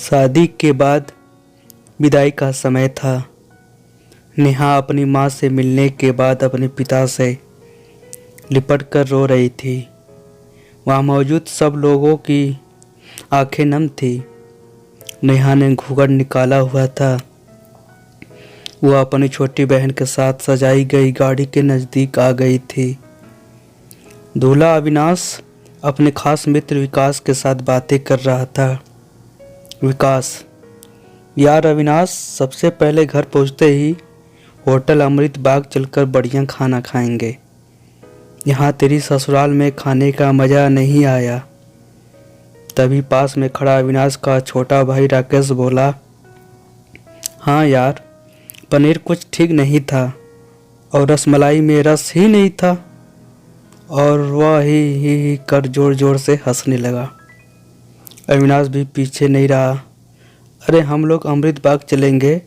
शादी के बाद विदाई का समय था। नेहा अपनी माँ से मिलने के बाद अपने पिता से लिपट कर रो रही थी। वहाँ मौजूद सब लोगों की आंखें नम थी। नेहा ने घूंघट निकाला हुआ था। वह अपनी छोटी बहन के साथ सजाई गई गाड़ी के नज़दीक आ गई थी। दूल्हा अविनाश अपने खास मित्र विकास के साथ बातें कर रहा था। विकास, यार अविनाश, सबसे पहले घर पहुंचते ही होटल अमृत बाग चलकर बढ़िया खाना खाएंगे। यहाँ तेरी ससुराल में खाने का मज़ा नहीं आया। तभी पास में खड़ा अविनाश का छोटा भाई राकेश बोला, हाँ यार, पनीर कुछ ठीक नहीं था और रसमलाई में रस ही नहीं था। और वह ही कर जोर जोर से हंसने लगा। अविनाश भी पीछे नहीं रहा। अरे हम लोग अमृत बाग चलेंगे,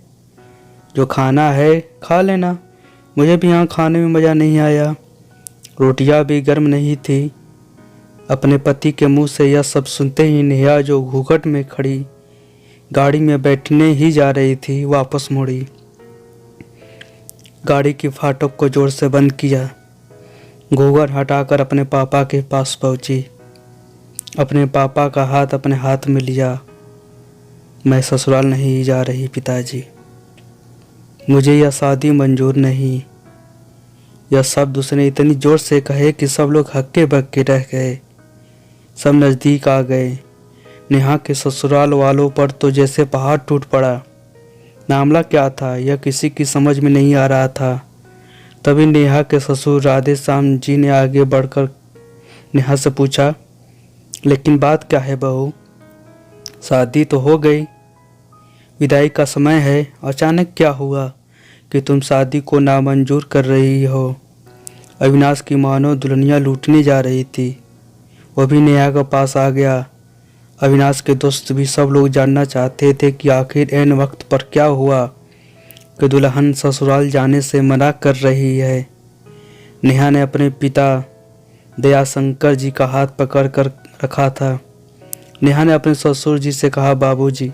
जो खाना है खा लेना। मुझे भी यहाँ खाने में मज़ा नहीं आया। रोटियाँ भी गर्म नहीं थी। अपने पति के मुंह से यह सब सुनते ही नेहा, जो घूंघट में खड़ी गाड़ी में बैठने ही जा रही थी, वापस मुड़ी। गाड़ी की फाटक को जोर से बंद किया। घूंघट हटाकर अपने पापा के पास पहुंची। अपने पापा का हाथ अपने हाथ में लिया। मैं ससुराल नहीं जा रही पिताजी। मुझे यह शादी मंजूर नहीं। यह शब्द उसने इतनी जोर से कहे कि सब लोग हक्के बक्के रह गए। सब नज़दीक आ गए। नेहा के ससुराल वालों पर तो जैसे पहाड़ टूट पड़ा। मामला क्या था, यह किसी की समझ में नहीं आ रहा था। तभी नेहा के ससुर राधे श्याम जी ने आगे बढ़कर नेहा से पूछा, लेकिन बात क्या है बहू? शादी तो हो गई, विदाई का समय है, अचानक क्या हुआ कि तुम शादी को नामंजूर कर रही हो? अविनाश की मानो दुल्हनिया लूटने जा रही थी। वह भी नेहा के पास आ गया। अविनाश के दोस्त भी सब लोग जानना चाहते थे कि आखिर ऐन वक्त पर क्या हुआ कि दुल्हन ससुराल जाने से मना कर रही है। नेहा ने अपने पिता दयाशंकर जी का हाथ पकड़ कर रखा था। नेहा ने अपने ससुर जी से कहा, बाबूजी,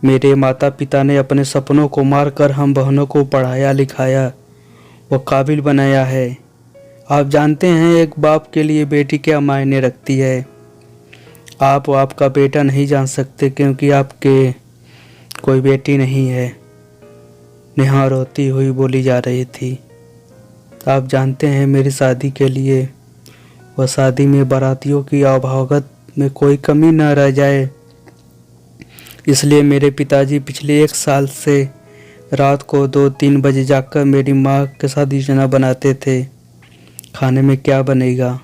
मेरे माता पिता ने अपने सपनों को मारकर हम बहनों को पढ़ाया लिखाया, वो काबिल बनाया है। आप जानते हैं एक बाप के लिए बेटी क्या मायने रखती है। आप आपका बेटा नहीं जान सकते क्योंकि आपके कोई बेटी नहीं है। नेहा रोती हुई बोली जा रही थी, आप जानते हैं मेरी शादी के लिए वह शादी में बारातियों की आवभगत में कोई कमी न रह जाए, इसलिए मेरे पिताजी पिछले 1 साल से रात को 2-3 बजे जाकर मेरी माँ के साथ योजना बनाते थे। खाने में क्या बनेगा,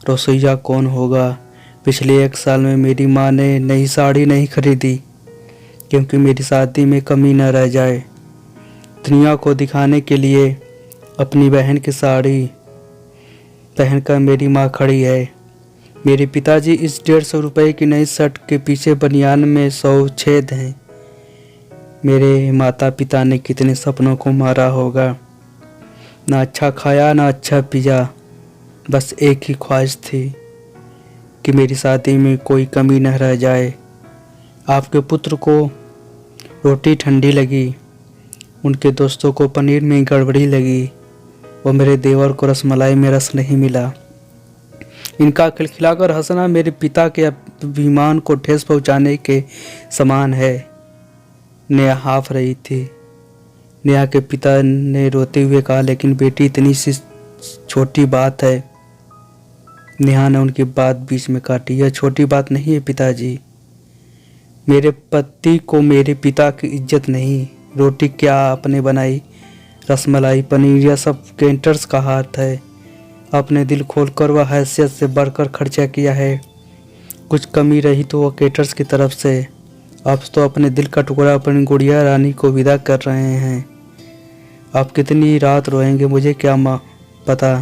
रसोईया कौन होगा। पिछले 1 साल में मेरी माँ ने नई साड़ी नहीं खरीदी क्योंकि मेरी शादी में कमी न रह जाए। दुनिया को दिखाने के लिए अपनी बहन की साड़ी पहनकर मेरी माँ खड़ी है। मेरे पिताजी इस 150 रुपये की नई शर्ट के पीछे बनियान में 100 छेद हैं। मेरे माता पिता ने कितने सपनों को मारा होगा। ना अच्छा खाया ना अच्छा पिया, बस एक ही ख्वाहिश थी कि मेरी शादी में कोई कमी न रह जाए। आपके पुत्र को रोटी ठंडी लगी, उनके दोस्तों को पनीर में गड़बड़ी लगी और मेरे देवर को रसमलाई में रस नहीं मिला। इनका खिलखिलाकर हंसना मेरे पिता के अभिमान को ठेस पहुंचाने के समान है। नेहा हाफ रही थी। नेहा के पिता ने रोते हुए कहा, लेकिन बेटी इतनी सी छोटी बात है। नेहा ने उनकी बात बीच में काटी, यह छोटी बात नहीं है पिताजी। मेरे पति को मेरे पिता की इज्जत नहीं। रोटी क्या आपने बनाई, रसमलाई पनीर, यह सब केंटर्स का हाथ है। आपने दिल खोलकर वह हैसियत से बढ़कर खर्चा किया है। कुछ कमी रही तो वह केटर्स की तरफ से। आप तो अपने दिल का टुकड़ा अपनी गुड़िया रानी को विदा कर रहे हैं। आप कितनी रात रोएंगे मुझे क्या पता।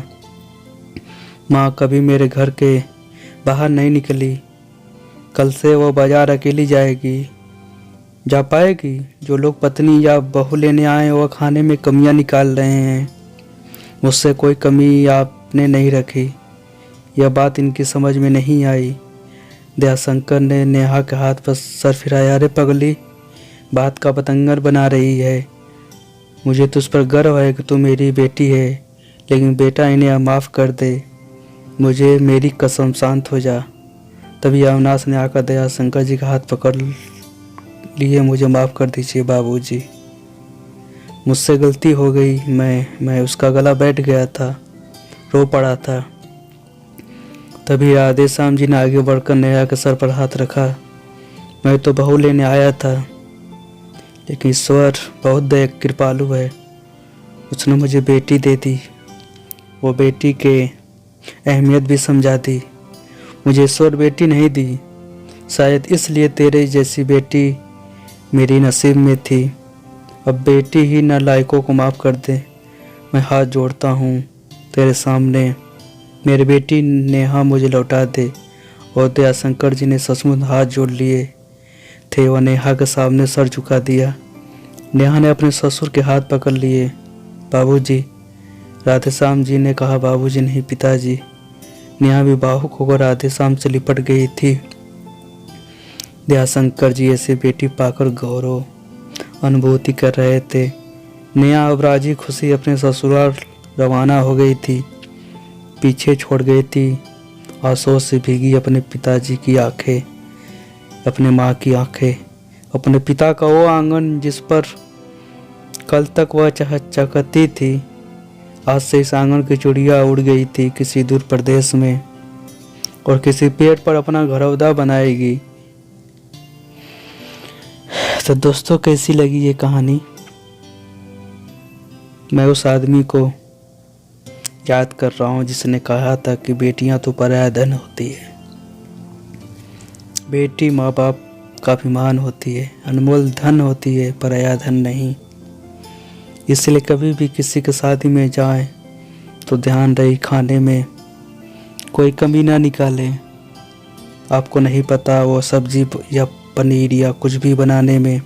माँ कभी मेरे घर के बाहर नहीं निकली। कल से वो बाजार अकेली जाएगी। जा पाएगी। जो लोग पत्नी या बहू लेने आए वह खाने में कमियां निकाल रहे हैं। मुझसे कोई कमी आपने नहीं रखी। यह बात इनकी समझ में नहीं आई। दयाशंकर ने नेहा के हाथ पर सर फिराया। अरे पगली, बात का बतंगर बना रही है। मुझे तुझ पर गर्व है कि तू मेरी बेटी है, लेकिन बेटा इन्हें माफ़ कर दे। मुझे मेरी कसम, शांत हो जा। तभी अविनाश ने आकर दयाशंकर जी का हाथ पकड़ लिए। मुझे माफ़ कर दीजिए बाबूजी, मुझसे गलती हो गई। मैं उसका गला बैठ गया था, रो पड़ा था। तभी राधे श्याम जी ने आगे बढ़कर नेहा के सर पर हाथ रखा। मैं तो बहू लेने आया था, लेकिन ईश्वर बहुत दया कृपालु है, उसने मुझे बेटी दे दी। वो बेटी के अहमियत भी समझा दी। मुझे ईश्वर बेटी नहीं दी, शायद इसलिए तेरे जैसी बेटी मेरी नसीब में थी। अब बेटी ही नालायकों को माफ़ कर दे। मैं हाथ जोड़ता हूँ तेरे सामने, मेरी बेटी नेहा मुझे लौटा दे। और दयाशंकर जी ने सचमुच हाथ जोड़ लिए थे। वह नेहा के सामने सर झुका दिया। नेहा ने अपने ससुर के हाथ पकड़ लिए। बाबूजी, राधेश्याम जी ने कहा। बाबूजी नहीं, पिताजी। नेहा भी भावुक होकर राधेश्याम से लिपट गई थी। दयाशंकर जी ऐसे बेटी पाकर गौरव अनुभूति कर रहे थे। नेहा अब राजी खुशी अपने ससुराल रवाना हो गई थी। पीछे छोड़ गई थी आंसुओं से भीगी अपने पिताजी की आंखें, अपने माँ की आंखें, अपने पिता का वो आंगन जिस पर कल तक वह चहचहाती थी। आज से इस आंगन की चिड़िया उड़ गई थी किसी दूर प्रदेश में, और किसी पेड़ पर अपना घरौंदा बनाएगी। तो दोस्तों, कैसी लगी ये कहानी? मैं उस आदमी को याद कर रहा हूँ जिसने कहा था कि बेटियां तो पराया धन होती है। बेटी माँ बाप का अभिमान होती है, अनमोल धन होती है, पराया धन नहीं। इसलिए कभी भी किसी के शादी में जाएं तो ध्यान रहे खाने में कोई कमी ना निकालें। आपको नहीं पता वो सब्जी या पनीर या कुछ भी बनाने में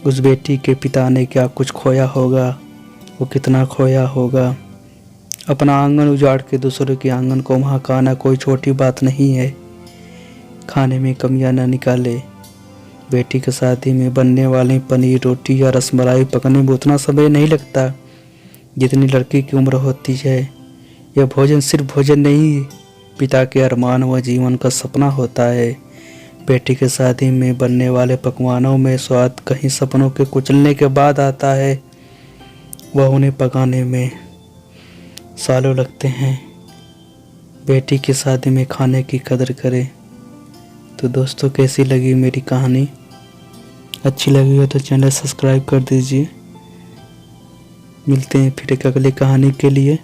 उस बेटी के पिता ने क्या कुछ खोया होगा, वो कितना खोया होगा। अपना आंगन उजाड़ के दूसरों के आंगन को महकाना कोई छोटी बात नहीं है। खाने में कमियां ना निकाले। बेटी की शादी में बनने वाली पनीर, रोटी या रसमलाई पकने में उतना समय नहीं लगता जितनी लड़की की उम्र होती है। यह भोजन सिर्फ भोजन नहीं, पिता के अरमान व जीवन का सपना होता है। बेटी की शादी में बनने वाले पकवानों में स्वाद कहीं सपनों के कुचलने के बाद आता है। वह उन्हें पकाने में सालों लगते हैं। बेटी की शादी में खाने की कदर करें। तो दोस्तों, कैसी लगी मेरी कहानी? अच्छी लगी हो तो चैनल सब्सक्राइब कर दीजिए। मिलते हैं फिर एक अगली कहानी के लिए।